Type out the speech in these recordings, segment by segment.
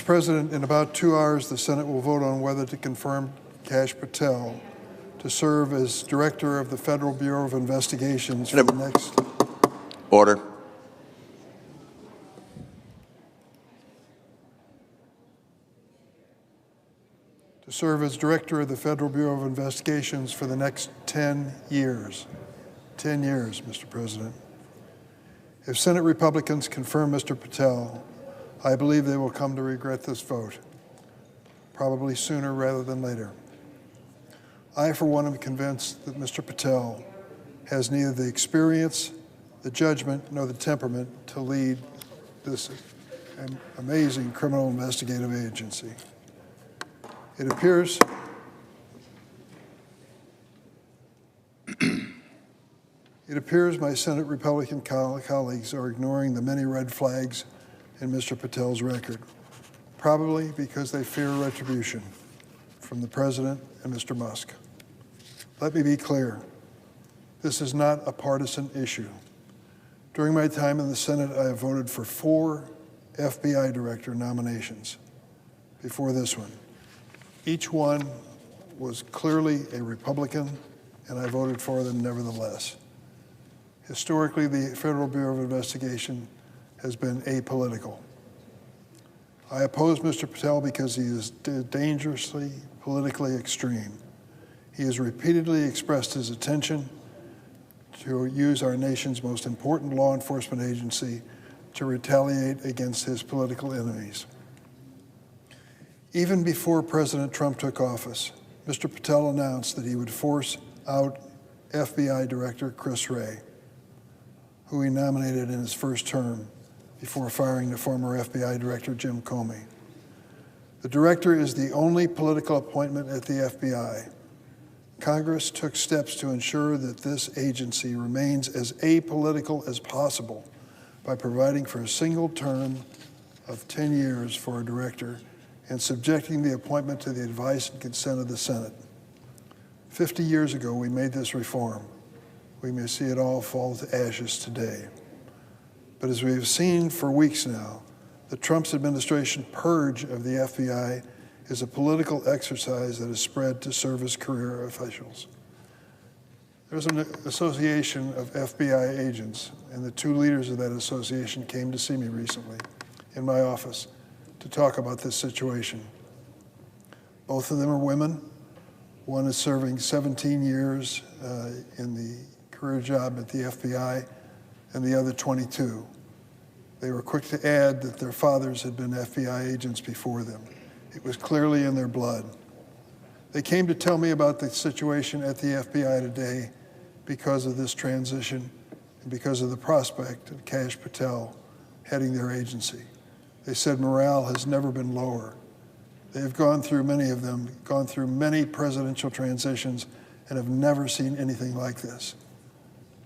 President, in about 2 hours, the Senate will vote on whether to confirm Kash Patel to serve as Director of the Federal Bureau of Investigations for the next... Order. To serve as Director of the Federal Bureau of Investigations for the next 10 years. 10 years, Mr. President. If Senate Republicans confirm Mr. Patel, I believe they will come to regret this vote, probably sooner rather than later. I, for one, am convinced that Mr. Patel has neither the experience, the judgment, nor the temperament to lead this amazing criminal investigative agency. It appears my Senate Republican colleagues are ignoring the many red flags in Mr. Patel's record, probably because they fear retribution from the President and Mr. Musk. Let me be clear. This is not a partisan issue. During my time in the Senate, I have voted for 4 FBI director nominations before this one. Each one was clearly a Republican, and I voted for them nevertheless. Historically, the Federal Bureau of Investigation has been apolitical. I oppose Mr. Patel because he is dangerously politically extreme. He has repeatedly expressed his intention to use our nation's most important law enforcement agency to retaliate against his political enemies. Even before President Trump took office, Mr. Patel announced that he would force out FBI Director Chris Wray, who he nominated in his first term before firing the former FBI Director Jim Comey. The director is the only political appointment at the FBI. Congress took steps to ensure that this agency remains as apolitical as possible by providing for a single term of 10 years for a director and subjecting the appointment to the advice and consent of the Senate. 50 years ago, we made this reform. We may see it all fall to ashes today. But as we have seen for weeks now, the Trump administration purge of the FBI is a political exercise that is spread to service career officials. There's an association of FBI agents, and the 2 leaders of that association came to see me recently in my office to talk about this situation. Both of them are women. One is serving 17 years in the career job at the FBI, and the other 22. They were quick to add that their fathers had been FBI agents before them. It was clearly in their blood. They came to tell me about the situation at the FBI today because of this transition and because of the prospect of Kash Patel heading their agency. They said morale has never been lower. They've gone through, many of them, gone through many presidential transitions and have never seen anything like this.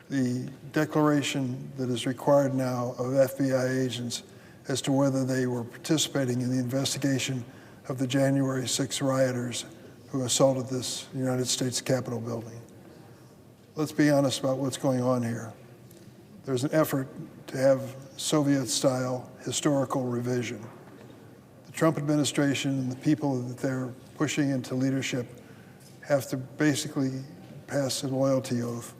The declaration that is required now of FBI agents as to whether they were participating in the investigation of the January 6 rioters who assaulted this United States Capitol building. Let's be honest about what's going on here. There's an effort to have Soviet-style historical revision. The Trump administration and the people that they're pushing into leadership have to basically pass a loyalty oath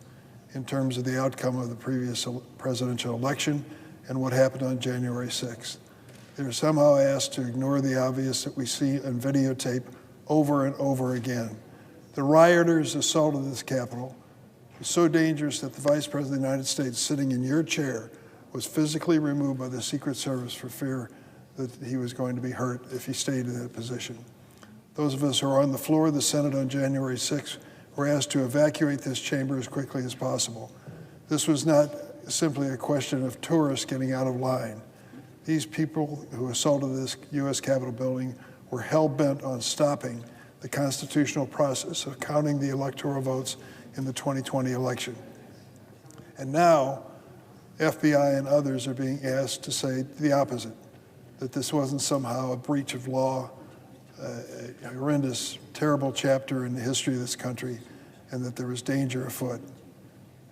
in terms of the outcome of the previous presidential election and what happened on January 6th. They're somehow asked to ignore the obvious that we see on videotape over and over again. The rioters assaulted this Capitol. It was so dangerous that the Vice President of the United States, sitting in your chair, was physically removed by the Secret Service for fear that he was going to be hurt if he stayed in that position. Those of us who are on the floor of the Senate on January 6th were asked to evacuate this chamber as quickly as possible. This was not simply a question of tourists getting out of line. These people who assaulted this U.S. Capitol building were hell-bent on stopping the constitutional process of counting the electoral votes in the 2020 election. And now, FBI and others are being asked to say the opposite, that this wasn't somehow a breach of law, a horrendous, terrible chapter in the history of this country, and that there was danger afoot.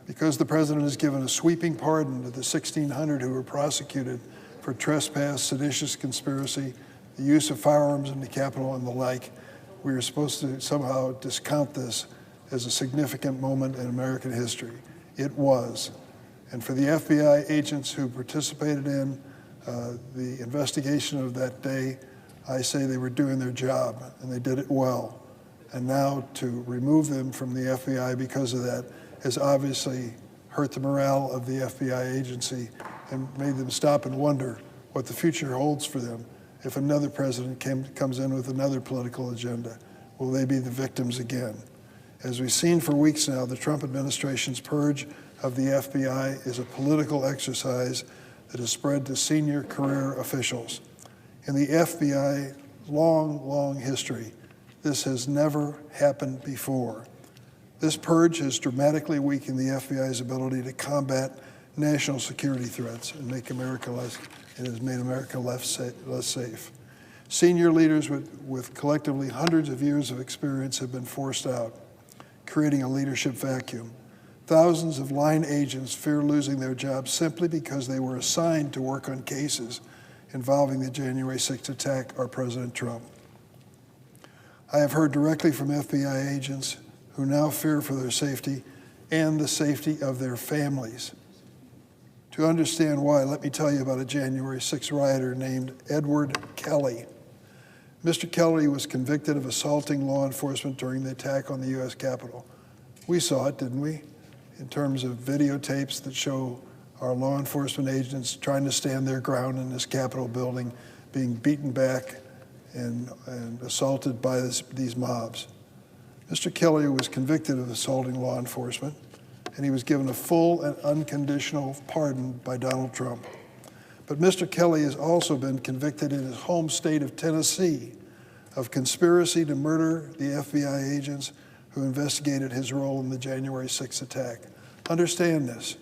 Because the president has given a sweeping pardon to the 1,600 who were prosecuted for trespass, seditious conspiracy, the use of firearms in the Capitol and the like, we are supposed to somehow discount this as a significant moment in American history. It was. And for the FBI agents who participated in the investigation of that day, I say they were doing their job, and they did it well. And now to remove them from the FBI because of that has obviously hurt the morale of the FBI agency and made them stop and wonder what the future holds for them. If another president comes in with another political agenda, will they be the victims again? As we've seen for weeks now, the Trump administration's purge of the FBI is a political exercise that has spread to senior career officials. In the FBI long history, this has never happened before. This purge has dramatically weakened the FBI's ability to combat national security threats and has made America less safe. Senior leaders with collectively hundreds of years of experience have been forced out, creating a leadership vacuum. Thousands of line agents fear losing their jobs simply because they were assigned to work on cases involving the January 6th attack or President Trump. I have heard directly from FBI agents who now fear for their safety and the safety of their families. To understand why, let me tell you about a January 6th rioter named Edward Kelly. Mr. Kelly was convicted of assaulting law enforcement during the attack on the U.S. Capitol. We saw it, didn't we? In terms of videotapes that show our law enforcement agents trying to stand their ground in this Capitol building, being beaten back and assaulted by these mobs. Mr. Kelly was convicted of assaulting law enforcement, and he was given a full and unconditional pardon by Donald Trump. But Mr. Kelly has also been convicted in his home state of Tennessee of conspiracy to murder the FBI agents who investigated his role in the January 6th attack. Understand this.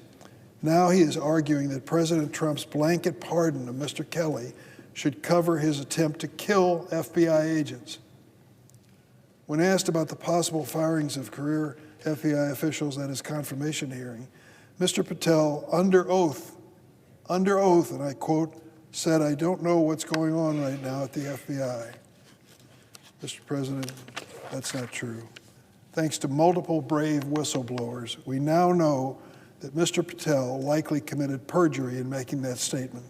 Now he is arguing that President Trump's blanket pardon of Mr. Kelly should cover his attempt to kill FBI agents. When asked about the possible firings of career FBI officials at his confirmation hearing, Mr. Patel, under oath, and I quote, said, "I don't know what's going on right now at the FBI." Mr. President, that's not true. Thanks to multiple brave whistleblowers, we now know that Mr. Patel likely committed perjury in making that statement.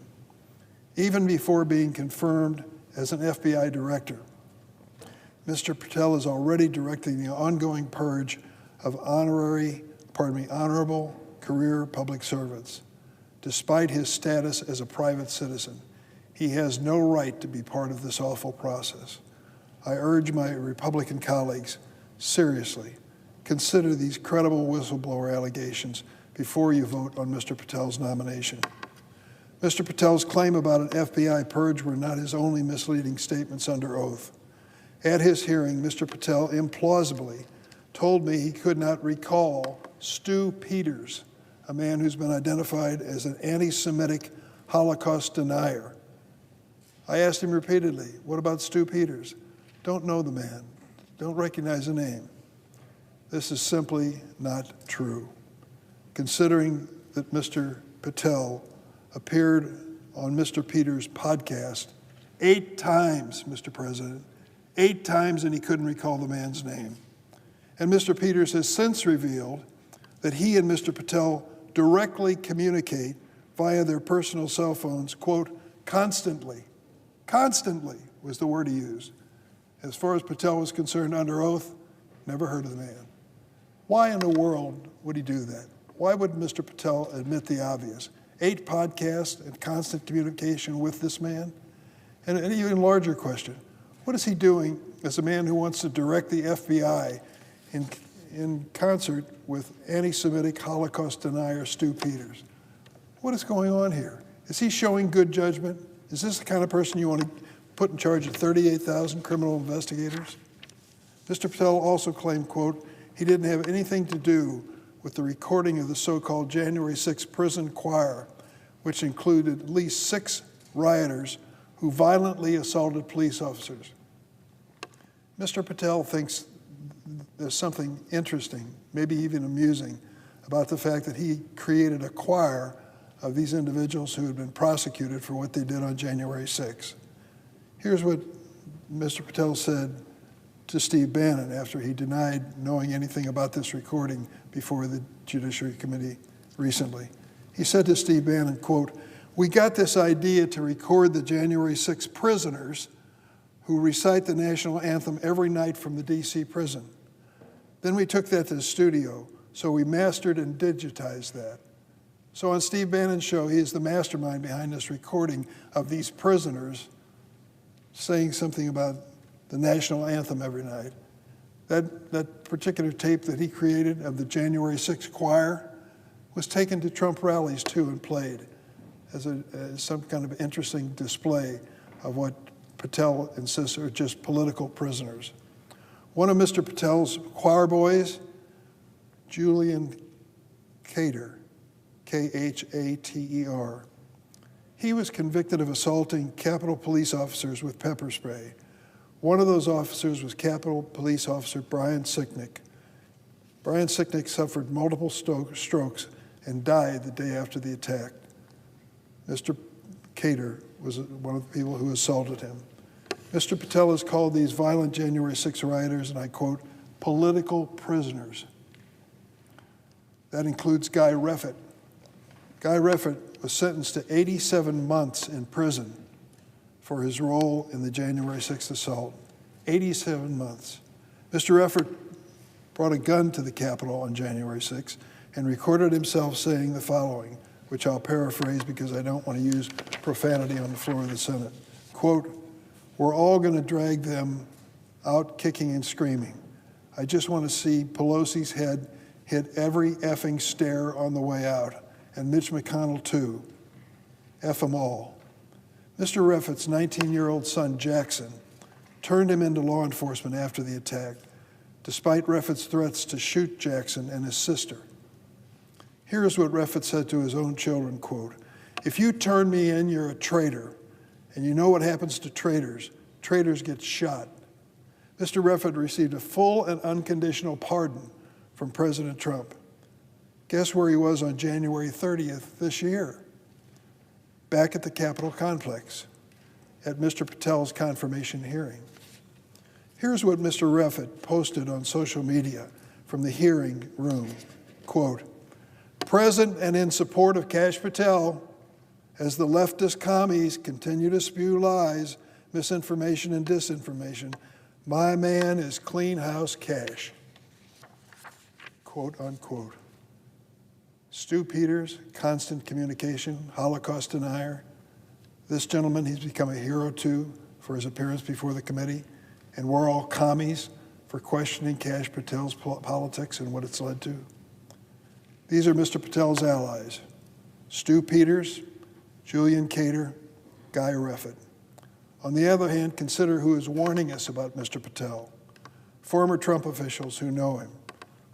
Even before being confirmed as an FBI director, Mr. Patel is already directing the ongoing purge of honorable career public servants. Despite his status as a private citizen, he has no right to be part of this awful process. I urge my Republican colleagues, seriously, consider these credible whistleblower allegations before you vote on Mr. Patel's nomination. Mr. Patel's claim about an FBI purge were not his only misleading statements under oath. At his hearing, Mr. Patel implausibly told me he could not recall Stu Peters, a man who's been identified as an anti-Semitic Holocaust denier. I asked him repeatedly, what about Stu Peters? Don't know the man, don't recognize the name. This is simply not true. Considering that Mr. Patel appeared on Mr. Peters' podcast 8 times, Mr. President, 8 times, and he couldn't recall the man's name. And Mr. Peters has since revealed that he and Mr. Patel directly communicate via their personal cell phones, quote, constantly. Constantly was the word he used. As far as Patel was concerned, under oath, never heard of the man. Why in the world would he do that? Why would Mr. Patel admit the obvious? 8 podcasts and constant communication with this man? And an even larger question, what is he doing as a man who wants to direct the FBI in concert with anti-Semitic Holocaust denier Stu Peters? What is going on here? Is he showing good judgment? Is this the kind of person you want to put in charge of 38,000 criminal investigators? Mr. Patel also claimed, quote, he didn't have anything to do with the recording of the so-called January 6th prison choir, which included at least 6 rioters who violently assaulted police officers. Mr. Patel thinks there's something interesting, maybe even amusing, about the fact that he created a choir of these individuals who had been prosecuted for what they did on January 6th. Here's what Mr. Patel said to Steve Bannon after he denied knowing anything about this recording before the Judiciary Committee recently. He said to Steve Bannon, quote, "We got this idea to record the January 6 prisoners who recite the national anthem every night from the DC prison. Then we took that to the studio, so we mastered and digitized that." So on Steve Bannon's show, he is the mastermind behind this recording of these prisoners saying something about the national anthem every night. That particular tape that he created of the January 6th choir was taken to Trump rallies too and played as some kind of interesting display of what Patel insists are just political prisoners. One of Mr. Patel's choir boys, Julian Khater, Khater, he was convicted of assaulting Capitol police officers with pepper spray. One of those officers was Capitol Police Officer Brian Sicknick. Brian Sicknick suffered multiple strokes and died the day after the attack. Mr. Khater was one of the people who assaulted him. Mr. Patel has called these violent January 6 rioters, and I quote, political prisoners. That includes Guy Reffitt. Guy Reffitt was sentenced to 87 months in prison for his role in the January 6th assault. 87 months. Mr. Reffitt brought a gun to the Capitol on January 6th and recorded himself saying the following, which I'll paraphrase because I don't want to use profanity on the floor of the Senate. Quote, "We're all going to drag them out kicking and screaming. I just want to see Pelosi's head hit every effing stair on the way out, and Mitch McConnell too. F them all." Mr. Reffitt's 19-year-old son, Jackson, turned him into law enforcement after the attack, despite Reffitt's threats to shoot Jackson and his sister. Here's what Reffitt said to his own children, quote, "If you turn me in, you're a traitor. And you know what happens to traitors. Traitors get shot." Mr. Reffitt received a full and unconditional pardon from President Trump. Guess where he was on January 30th this year? Back at the Capitol complex at Mr. Patel's confirmation hearing. Here's what Mr. Reffitt posted on social media from the hearing room, quote, "Present and in support of Kash Patel, as the leftist commies continue to spew lies, misinformation, and disinformation, my man is clean house Kash," quote unquote. Stu Peters, constant communication, Holocaust denier. This gentleman, he's become a hero too for his appearance before the committee, and we're all commies for questioning Kash Patel's politics and what it's led to. These are Mr. Patel's allies: Stu Peters, Julian Khater, Guy Reffitt. On the other hand, consider who is warning us about Mr. Patel. Former Trump officials who know him,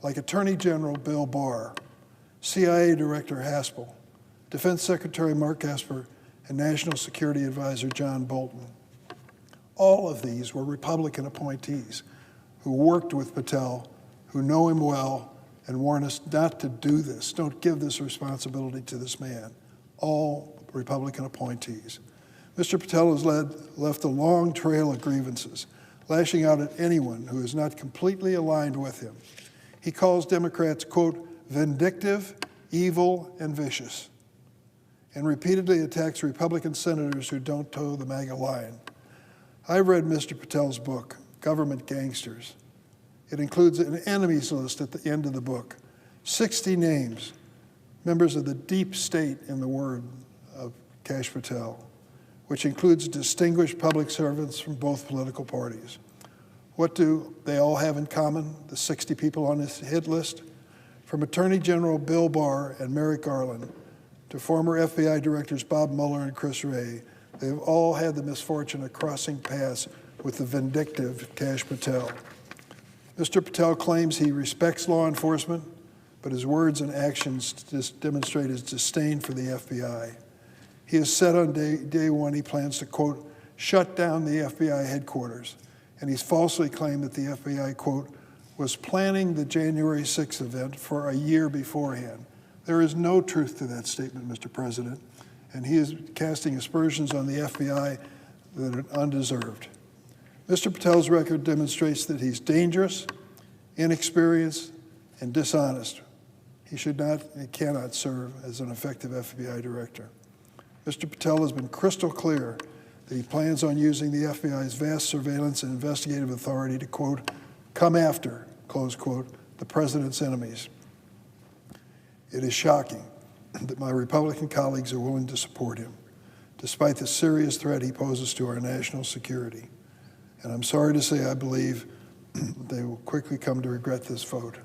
like Attorney General Bill Barr, CIA Director Haspel, Defense Secretary Mark Esper, and National Security Advisor John Bolton. All of these were Republican appointees who worked with Patel, who know him well, and warn us not to do this. Don't give this responsibility to this man. All Republican appointees. Mr. Patel has left a long trail of grievances, lashing out at anyone who is not completely aligned with him. He calls Democrats, quote, "vindictive, evil, and vicious," and repeatedly attacks Republican senators who don't toe the MAGA line. I've read Mr. Patel's book, Government Gangsters. It includes an enemies list at the end of the book, 60 names, members of the deep state in the word of Kash Patel, which includes distinguished public servants from both political parties. What do they all have in common, the 60 people on his hit list? From Attorney General Bill Barr and Merrick Garland to former FBI directors Bob Mueller and Chris Wray, they've all had the misfortune of crossing paths with the vindictive Kash Patel. Mr. Patel claims he respects law enforcement, but his words and actions demonstrate his disdain for the FBI. He has said on day one he plans to, quote, shut down the FBI headquarters, and he's falsely claimed that the FBI, quote, was planning the January 6th event for a year beforehand. There is no truth to that statement, Mr. President, and he is casting aspersions on the FBI that are undeserved. Mr. Patel's record demonstrates that he's dangerous, inexperienced, and dishonest. He should not and cannot serve as an effective FBI director. Mr. Patel has been crystal clear that he plans on using the FBI's vast surveillance and investigative authority to, quote, come after, close quote, the president's enemies. It is shocking that my Republican colleagues are willing to support him, despite the serious threat he poses to our national security. And I'm sorry to say I believe they will quickly come to regret this vote.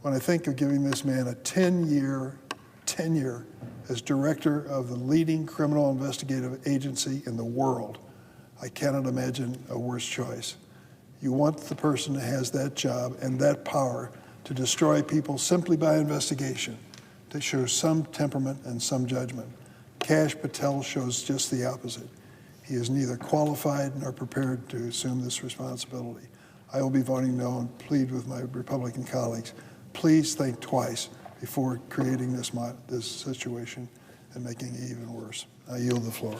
When I think of giving this man a 10-year tenure as director of the leading criminal investigative agency in the world, I cannot imagine a worse choice. You want the person who has that job and that power to destroy people simply by investigation, to show some temperament and some judgment. Kash Patel shows just the opposite. He is neither qualified nor prepared to assume this responsibility. I will be voting no and plead with my Republican colleagues. Please think twice before creating this situation and making it even worse. I yield the floor.